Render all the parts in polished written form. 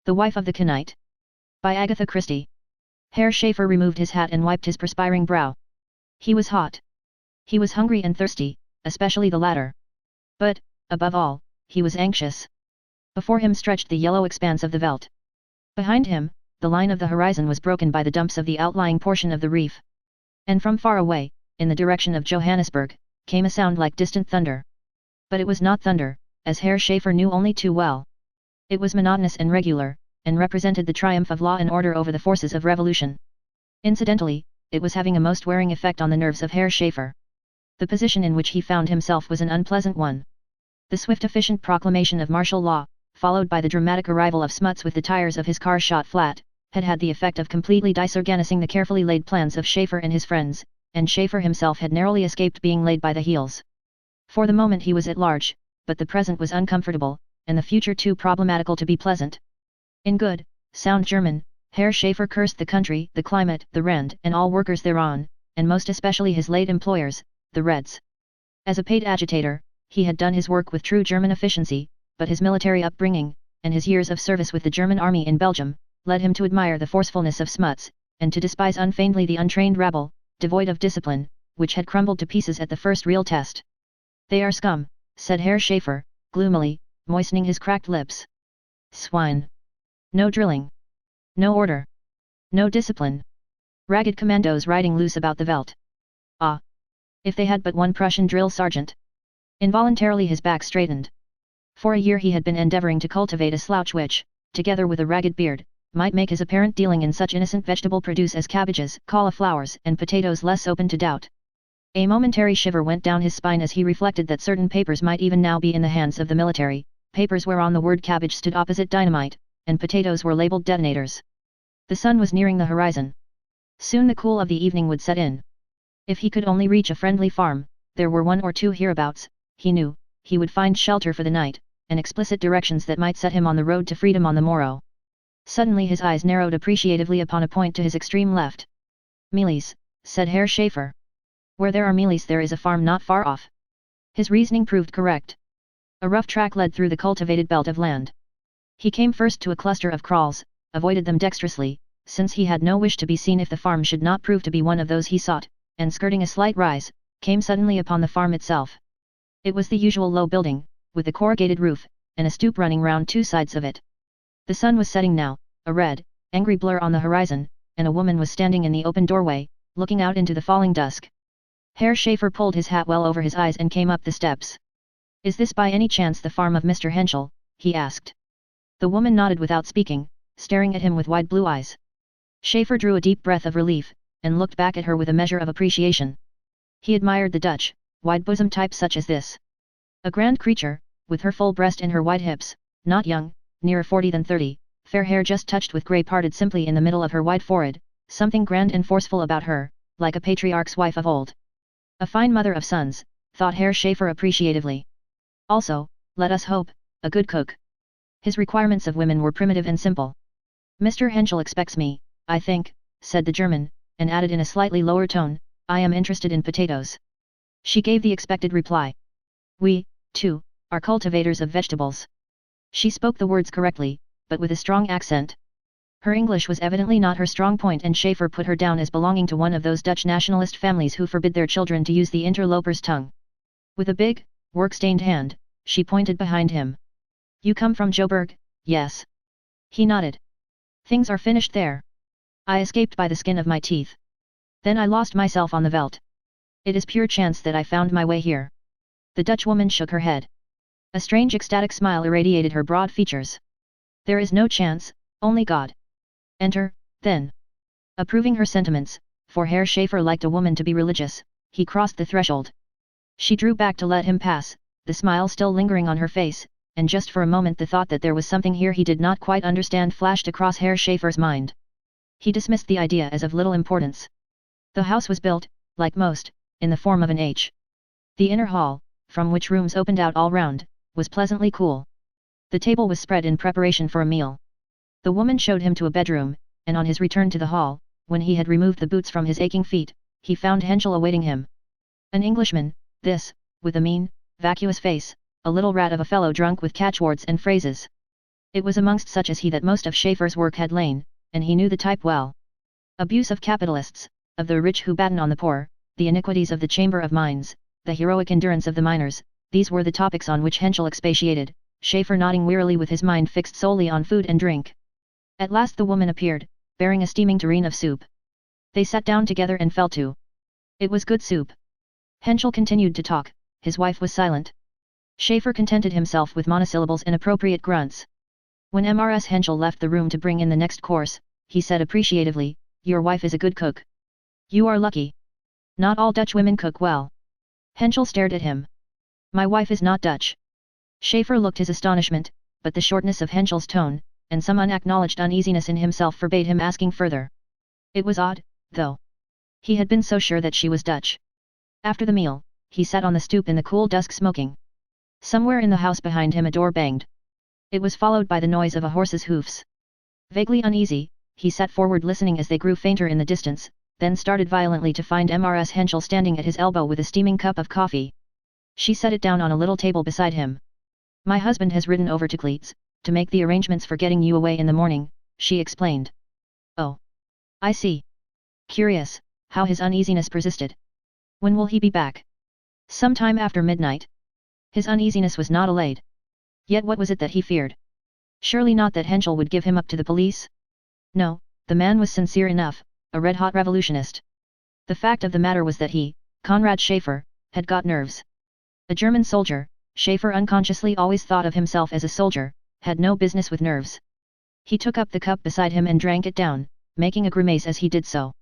The Wife of the Kenite. By Agatha Christie. Herr Schäfer removed his hat and wiped his perspiring brow. He was hot. He was hungry and thirsty, especially the latter. But, above all, he was anxious. Before him stretched the yellow expanse of the veldt. Behind him, the line of the horizon was broken by the dumps of the outlying portion of the reef. And from far away, in the direction of Johannesburg, came a sound like distant thunder. But it was not thunder, as Herr Schäfer knew only too well. It was monotonous and regular, and represented the triumph of law and order over the forces of revolution. Incidentally, it was having a most wearing effect on the nerves of Herr Schäfer. The position in which he found himself was an unpleasant one. The swift efficient proclamation of martial law, followed by the dramatic arrival of Smuts with the tires of his car shot flat, had had the effect of completely disorganizing the carefully laid plans of Schäfer and his friends, and Schäfer himself had narrowly escaped being laid by the heels. For the moment he was at large, but the present was uncomfortable, and the future too problematical to be pleasant. In good, sound German, Herr Schäfer cursed the country, the climate, the rent, and all workers thereon, and most especially his late employers, the Reds. As a paid agitator, he had done his work with true German efficiency, but his military upbringing, and his years of service with the German army in Belgium, led him to admire the forcefulness of Smuts, and to despise unfeignedly the untrained rabble, devoid of discipline, which had crumbled to pieces at the first real test. "They are scum," said Herr Schäfer, gloomily, moistening his cracked lips. "Swine. No drilling. No order. No discipline. Ragged commandos riding loose about the veldt. Ah! If they had but one Prussian drill sergeant!" Involuntarily his back straightened. For a year he had been endeavoring to cultivate a slouch which, together with a ragged beard, might make his apparent dealing in such innocent vegetable produce as cabbages, cauliflowers, and potatoes less open to doubt. A momentary shiver went down his spine as he reflected that certain papers might even now be in the hands of the military, papers whereon the word cabbage stood opposite dynamite, and potatoes were labeled detonators. The sun was nearing the horizon. Soon the cool of the evening would set in. If he could only reach a friendly farm, there were one or two hereabouts, he knew, he would find shelter for the night, and explicit directions that might set him on the road to freedom on the morrow. Suddenly his eyes narrowed appreciatively upon a point to his extreme left. "Mealies," said Herr Schäfer. "Where there are mealies there is a farm not far off." His reasoning proved correct. A rough track led through the cultivated belt of land. He came first to a cluster of kraals, avoided them dexterously, since he had no wish to be seen if the farm should not prove to be one of those he sought, and skirting a slight rise, came suddenly upon the farm itself. It was the usual low building, with a corrugated roof, and a stoop running round two sides of it. The sun was setting now, a red, angry blur on the horizon, and a woman was standing in the open doorway, looking out into the falling dusk. Herr Schäfer pulled his hat well over his eyes and came up the steps. "Is this by any chance the farm of Mr. Henschel?" he asked. The woman nodded without speaking, staring at him with wide blue eyes. Schäfer drew a deep breath of relief, and looked back at her with a measure of appreciation. He admired the Dutch, wide-bosomed type such as this. A grand creature, with her full breast and her wide hips, not young, nearer 40 than 30, fair hair just touched with grey parted simply in the middle of her wide forehead, something grand and forceful about her, like a patriarch's wife of old. A fine mother of sons, thought Herr Schäfer appreciatively. Also, let us hope, a good cook. His requirements of women were primitive and simple. "Mr. Henschel expects me, I think," said the German, and added in a slightly lower tone, "I am interested in potatoes." She gave the expected reply. "We, too, are cultivators of vegetables." She spoke the words correctly, but with a strong accent. Her English was evidently not her strong point, and Schäfer put her down as belonging to one of those Dutch nationalist families who forbid their children to use the interloper's tongue. With a big, work-stained hand, she pointed behind him. "You come from Joburg, yes?" He nodded. "Things are finished there. I escaped by the skin of my teeth. Then I lost myself on the veldt. It is pure chance that I found my way here." The Dutch woman shook her head. A strange ecstatic smile irradiated her broad features. "There is no chance, only God. Enter, then." Approving her sentiments, for Herr Schäfer liked a woman to be religious, he crossed the threshold. She drew back to let him pass, the smile still lingering on her face, and just for a moment the thought that there was something here he did not quite understand flashed across Herr Schäfer's mind. He dismissed the idea as of little importance. The house was built, like most, in the form of an H. The inner hall, from which rooms opened out all round, was pleasantly cool. The table was spread in preparation for a meal. The woman showed him to a bedroom, and on his return to the hall, when he had removed the boots from his aching feet, he found Henschel awaiting him. An Englishman, this, with a mean, vacuous face, a little rat of a fellow drunk with catchwords and phrases. It was amongst such as he that most of Schaefer's work had lain, and he knew the type well. Abuse of capitalists, of the rich who batten on the poor, the iniquities of the Chamber of Mines, the heroic endurance of the miners, these were the topics on which Henschel expatiated, Schaefer nodding wearily with his mind fixed solely on food and drink. At last the woman appeared, bearing a steaming tureen of soup. They sat down together and fell to. It was good soup. Henschel continued to talk, his wife was silent. Schaefer contented himself with monosyllables and appropriate grunts. When Mrs. Henschel left the room to bring in the next course, he said appreciatively, "Your wife is a good cook. You are lucky. Not all Dutch women cook well." Henschel stared at him. "My wife is not Dutch." Schaefer looked his astonishment, but the shortness of Henschel's tone, and some unacknowledged uneasiness in himself forbade him asking further. It was odd, though. He had been so sure that she was Dutch. After the meal, he sat on the stoop in the cool dusk smoking. Somewhere in the house behind him a door banged. It was followed by the noise of a horse's hoofs. Vaguely uneasy, he sat forward listening as they grew fainter in the distance, then started violently to find Mrs. Henschel standing at his elbow with a steaming cup of coffee. She set it down on a little table beside him. "My husband has ridden over to Cleats, to make the arrangements for getting you away in the morning," she explained. "Oh. I see. Curious, how his uneasiness persisted. When will he be back?" "Sometime after midnight." His uneasiness was not allayed. Yet what was it that he feared? Surely not that Henschel would give him up to the police? No, the man was sincere enough, a red-hot revolutionist. The fact of the matter was that he, Konrad Schaefer, had got nerves. A German soldier, Schaefer unconsciously always thought of himself as a soldier, had no business with nerves. He took up the cup beside him and drank it down, making a grimace as he did so.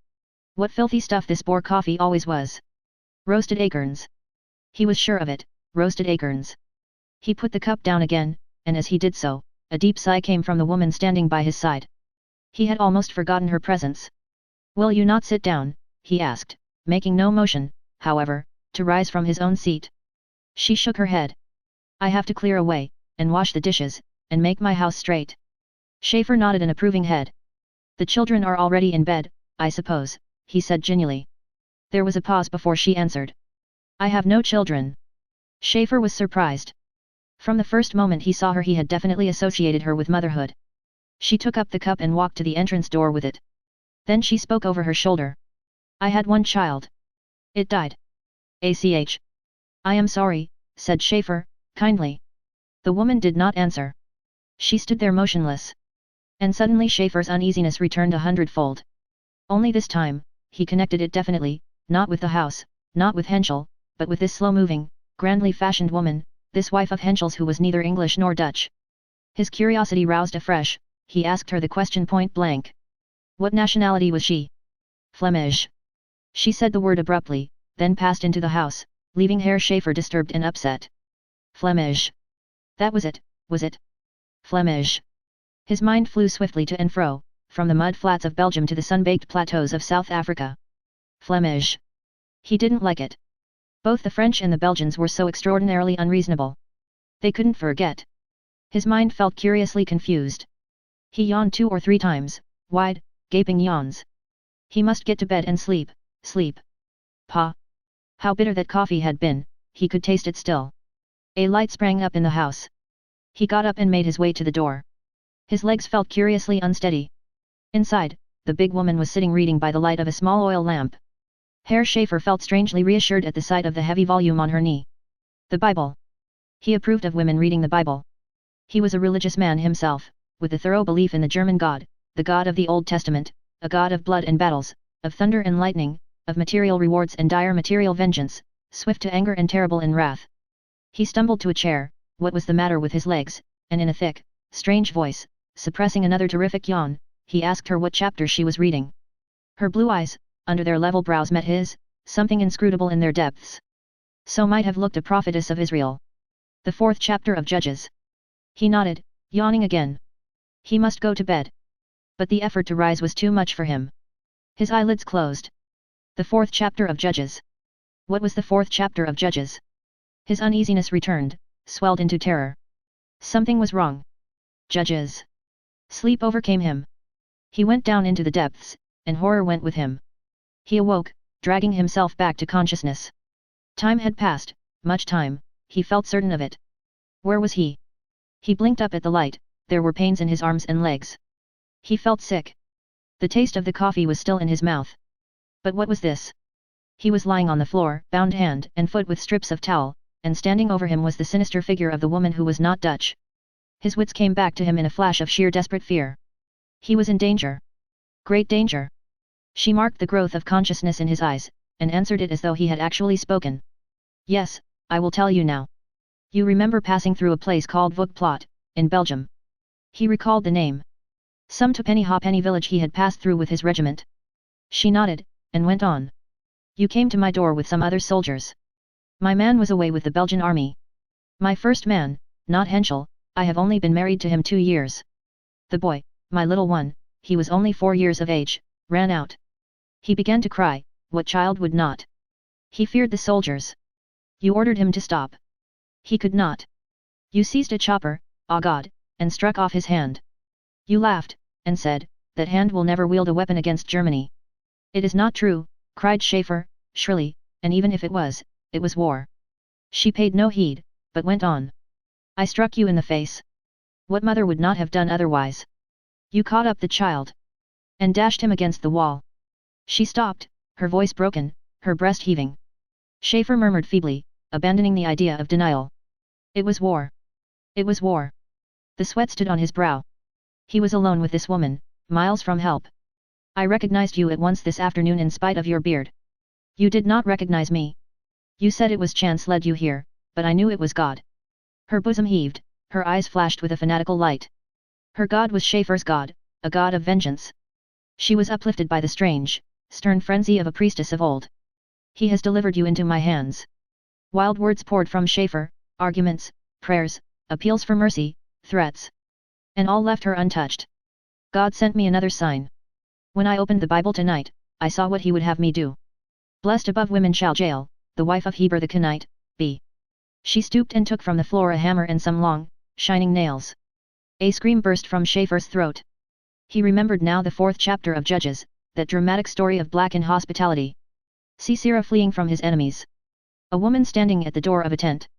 What filthy stuff this Boer coffee always was. Roasted acorns. He was sure of it, roasted acorns. He put the cup down again, and as he did so, a deep sigh came from the woman standing by his side. He had almost forgotten her presence. "Will you not sit down?" he asked, making no motion, however, to rise from his own seat. She shook her head. "I have to clear away, and wash the dishes, and make my house straight." Schaefer nodded an approving head. "The children are already in bed, I suppose," he said genially. There was a pause before she answered. "I have no children." Schaefer was surprised. From the first moment he saw her he had definitely associated her with motherhood. She took up the cup and walked to the entrance door with it. Then she spoke over her shoulder. "I had one child. It died." "Ach. I am sorry," said Schaefer, kindly. The woman did not answer. She stood there motionless. And suddenly Schaefer's uneasiness returned 100-fold. Only this time, he connected it definitely, not with the house, not with Henschel, but with this slow-moving, grandly fashioned woman, this wife of Henschel's who was neither English nor Dutch. His curiosity roused afresh, he asked her the question point blank. What nationality was she? Flemish. She said the word abruptly, then passed into the house, leaving Herr Schaefer disturbed and upset. Flemish. That was it, was it? Flemish. His mind flew swiftly to and fro, from the mud flats of Belgium to the sun-baked plateaus of South Africa. Flemish. He didn't like it. Both the French and the Belgians were so extraordinarily unreasonable. They couldn't forget. His mind felt curiously confused. He yawned 2 or 3 times, wide, gaping yawns. He must get to bed and sleep, sleep. Pa! How bitter that coffee had been, he could taste it still. A light sprang up in the house. He got up and made his way to the door. His legs felt curiously unsteady. Inside, the big woman was sitting reading by the light of a small oil lamp. Herr Schaefer felt strangely reassured at the sight of the heavy volume on her knee. The Bible. He approved of women reading the Bible. He was a religious man himself, with a thorough belief in the German God, the God of the Old Testament, a God of blood and battles, of thunder and lightning, of material rewards and dire material vengeance, swift to anger and terrible in wrath. He stumbled to a chair, what was the matter with his legs, and in a thick, strange voice, suppressing another terrific yawn, he asked her what chapter she was reading. Her blue eyes, under their level brows met his, something inscrutable in their depths. So might have looked a prophetess of Israel. The 4th chapter of Judges. He nodded, yawning again. He must go to bed. But the effort to rise was too much for him. His eyelids closed. The 4th chapter of Judges. What was the 4th chapter of Judges? His uneasiness returned, swelled into terror. Something was wrong. Judges. Sleep overcame him. He went down into the depths, and horror went with him. He awoke, dragging himself back to consciousness. Time had passed, much time, he felt certain of it. Where was he? He blinked up at the light, there were pains in his arms and legs. He felt sick. The taste of the coffee was still in his mouth. But what was this? He was lying on the floor, bound hand and foot with strips of towel, and standing over him was the sinister figure of the woman who was not Dutch. His wits came back to him in a flash of sheer desperate fear. He was in danger. Great danger. She marked the growth of consciousness in his eyes, and answered it as though he had actually spoken. Yes, I will tell you now. You remember passing through a place called Vukplot, in Belgium. He recalled the name. Some twopenny-halfpenny village he had passed through with his regiment. She nodded, and went on. You came to my door with some other soldiers. My man was away with the Belgian army. My first man, not Henschel, I have only been married to him 2 years. The boy, my little one, he was only 4 years of age, ran out. He began to cry, what child would not? He feared the soldiers. You ordered him to stop. He could not. You seized a chopper, ah God, and struck off his hand. You laughed, and said, that hand will never wield a weapon against Germany. It is not true, cried Schaefer, shrilly, and even if it was war. She paid no heed, but went on. I struck you in the face. What mother would not have done otherwise? You caught up the child. And dashed him against the wall. She stopped, her voice broken, her breast heaving. Schaefer murmured feebly, abandoning the idea of denial. It was war. It was war. The sweat stood on his brow. He was alone with this woman, miles from help. I recognized you at once this afternoon in spite of your beard. You did not recognize me. You said it was chance led you here, but I knew it was God. Her bosom heaved, her eyes flashed with a fanatical light. Her God was Schaefer's God, a God of vengeance. She was uplifted by the strange, stern frenzy of a priestess of old. He has delivered you into my hands. Wild words poured from Schaefer, arguments, prayers, appeals for mercy, threats. And all left her untouched. God sent me another sign. When I opened the Bible tonight, I saw what he would have me do. Blessed above women shall Jael, the wife of Heber the Kenite, be. She stooped and took from the floor a hammer and some long, shining nails. A scream burst from Schaefer's throat. He remembered now the 4th chapter of Judges, that dramatic story of black inhospitality. Sisera fleeing from his enemies. A woman standing at the door of a tent.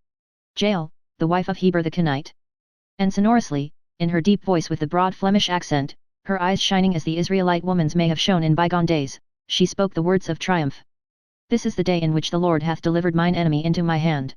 Jael, the wife of Heber the Kenite. And sonorously, in her deep voice with the broad Flemish accent, her eyes shining as the Israelite woman's may have shone in bygone days, she spoke the words of triumph. This is the day in which the Lord hath delivered mine enemy into my hand.